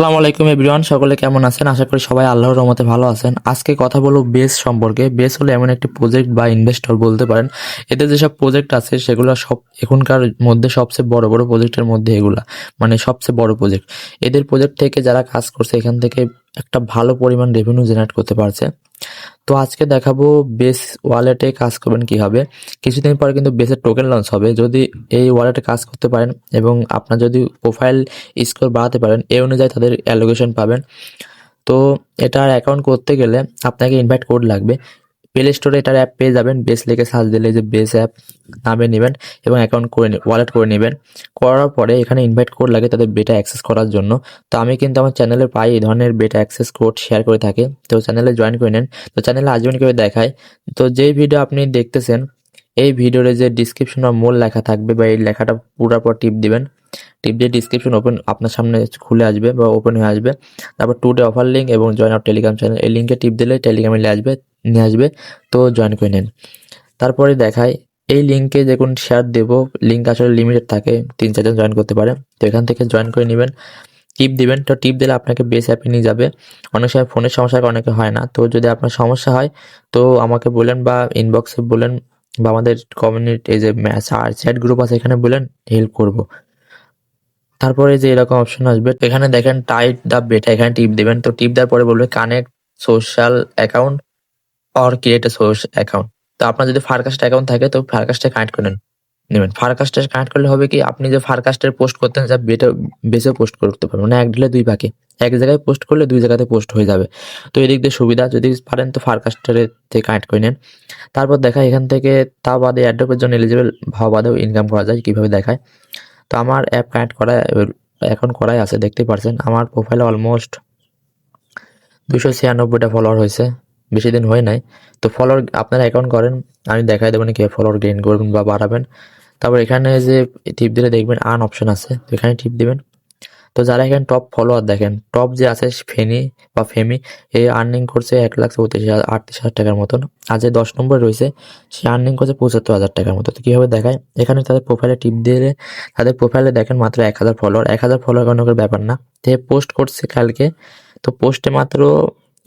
আসসালামু আলাইকুম এভরিওয়ান, সকলে কেমন আছেন? আশা করি সবাই আল্লাহর রহমতে ভালো আছেন। আজকে কথা বলবো বেস সম্পর্কে। বেস হলো এমন একটি প্রজেক্ট বা ইনভেস্টর বলতে পারেন। এদের যেসব প্রজেক্ট আছে সেগুলো সব এখনকার মধ্যে সবচেয়ে বড় বড় প্রজেক্টের মধ্যে এগুলা, মানে সবচেয়ে বড় প্রজেক্ট। এদের প্রজেক্ট থেকে যারা কাজ করছে এখান থেকে একটা ভালো পরিমাণ রেভিনিউ জেনারেট করতে পারছে। তো আজকে দেখাবো বেস ওয়ালেটে কাজ করবেন কিভাবে। কিছুদিন পরে কিন্তু বেসের টোকেন লঞ্চ হবে। যদি এই ওয়ালেটে কাজ করতে পারেন এবং আপনার যদি প্রোফাইল স্কোর বাড়াতে পারেন, এই অনুযায়ী তাদের অ্যালোকেশন পাবেন। তো এটার অ্যাকাউন্ট করতে গেলে আপনাকে ইনভাইট কোড লাগবে। প্লে স্টোরে এটার অ্যাপ পেয়ে যাবেন। বেস লিখে সার্চ দিলে যে বেস অ্যাপ নামে নেবেন এবং অ্যাকাউন্ট করে ওয়ালেট করে নেবেন। করার পরে এখানে ইনভাইট কোড লাগে তাদের বেটা অ্যাক্সেস করার জন্য। তো আমি কিন্তু আমার চ্যানেলে পাই এই ধরনের বেটা অ্যাক্সেস কোড শেয়ার করে থাকি। তো চ্যানেলে জয়েন করে নেন। তো চ্যানেলে আসবেন করে দেখায়। তো যেই ভিডিও আপনি দেখতেছেন এই ভিডিওর যে ডিসক্রিপশন বা মূল লেখা থাকবে বা এই লেখাটা পুরার পর টিপ দিবেন। টিপ দিয়ে ডিসক্রিপশন ওপেন আপনার সামনে খুলে আসবে বা ওপেন হয়ে আসবে। তারপর টুডে অফার লিঙ্ক এবং জয়েন আওয়ার টেলিগ্রাম চ্যানেল, এই লিঙ্কে টিপ দিলে টেলিগ্রামে নিয়ে আসবে। তো জয়েন করে নেন। তারপরে দেখায় এই লিঙ্কে দেখুন শেয়ার দেবো। লিঙ্ক আসলে লিমিটেড থাকে, 3-4 জন জয়েন করতে পারে। তো এখান থেকে জয়েন করে নেবেন, টিপ দিবেন। তো টিপ দিলে আপনাকে বেস অ্যাপে নিয়ে যাবে। অনেক সময় ফোনের সমস্যার কারণে অনেকে হয় না। তো যদি আপনার সমস্যা হয় তো আমাকে বলেন বা ইনবক্সে বলেন বা আমাদের কমিউনিটি এই যে চ্যাট গ্রুপ আছে এখানে বলেন, হেল্প করব। তারপরে যে এরকম অপশন আসবে, এখানে দেখেন টাইপ দ্য বেটা, এখানে টিপ দিবেন। তো টিপ দেওয়ার পরে বলবে connect social account or create a source account. তো আপনার যদি ফারকাস্ট অ্যাকাউন্ট থাকে তো ফারকাস্টে কানেক্ট করে নেবেন। ফারকাস্টে কানেক্ট করলে হবে কি, আপনি যে ফারকাস্টের পোস্ট করতেন যা বেসে পোস্ট করতে পারবেন, মানে এক ঢিলে দুই পাখি। এক জায়গায় পোস্ট করলে দুই জায়গাতে পোস্ট হয়ে যাবে। তো এদিক দিয়ে সুবিধা, যদি পারেন তো ফারকাস্টের থেকে কানেক্ট করে নেন। তারপর দেখায় এখান থেকে তা বাদে অ্যাড্রপের জন্য এলিজিবল হওয়া বাদেও ইনকাম করা যায় কিভাবে দেখায়। তো আমার অ্যাপ কানেক্ট করা এখন করাই আছে, দেখতে পারছেন আমার প্রোফাইলে অলমোস্ট 296টা ফলোয়ার হয়েছে, বেশি দিন হয় নাই। তো ফলোয়ার আপনারা অ্যাকাউন্ট করেন, আমি দেখাই দেবেন কি ফলোয়ার গেইন করবেন বা বাড়াবেন। তারপর এখানে যে টিপ দিলে দেখবেন আর্ন অপশন আছে, তো এখানে টিপ দিবেন। তো যারা এখানে টপ ফলোয়ার দেখেন, টপ যে আছে ফেনি বা ফেমি, এ আর্নিং করছে 1,38,000 টাকার মতন। আর যে 10 নম্বর রয়েছে সে আর্নিং করছে 75,000 টাকার মতো। তো কীভাবে দেখায়, এখানে তাদের প্রোফাইলে টিপ দিলে তাদের প্রোফাইলে দেখেন মাত্র 1,000 ফলোয়ার। 1,000 ফলোয়ার কোনো ব্যাপার না। তো পোস্ট করছে কালকে, তো পোস্টে মাত্র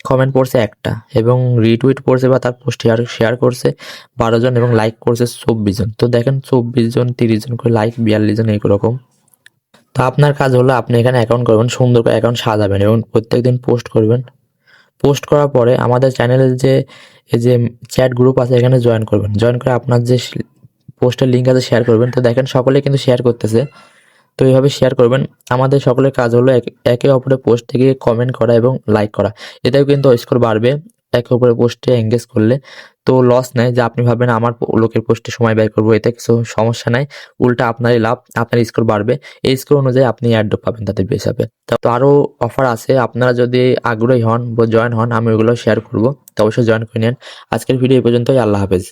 কমেন্ট পড়ছে একটা এবং রিটুইট করছে বা তার পোস্ট শেয়ার করছে 12 জন এবং লাইক করছে 24 জন। তো দেখেন 24 জন 30 জন করে লাইক, 42 জন এইরকম। তো আপনার কাজ হলো আপনি এখানে অ্যাকাউন্ট করবেন, সুন্দর করে অ্যাকাউন্ট সাজাবেন এবং প্রত্যেকদিন পোস্ট করবেন। পোস্ট করার পরে আমাদের চ্যানেলের যে এই যে চ্যাট গ্রুপ আছে এখানে জয়েন করবেন। জয়েন করে আপনার যে পোস্টের লিঙ্ক আছে শেয়ার করবেন। তো দেখেন সকলে কিন্তু শেয়ার করতেছে। তো এইভাবে শেয়ার করবেন। আমাদের সকলের কাজ হলো একে অপরের পোস্ট থেকে কমেন্ট করা এবং লাইক করা। এতেও কিন্তু স্কোর বাড়বে একে অপরের পোস্টে এঙ্গেজ করলে। তো লস নাই যে আপনি ভাবেন আমার লোকের পোস্টে সময় ব্যয় করবো, এতে কিছু সমস্যা নাই। উল্টা আপনারই লাভ, আপনার স্কোর বাড়বে। এই স্কোর অনুযায়ী আপনি অ্যাডও পাবেন তাদের হিসাবে। তো আরও অফার আছে, আপনারা যদি আগ্রহী হন বা জয়েন হন আমি ওগুলো শেয়ার করবো। তো অবশ্যই জয়েন করে নেন। আজকের ভিডিও এই পর্যন্তই। আল্লাহ হাফেজ।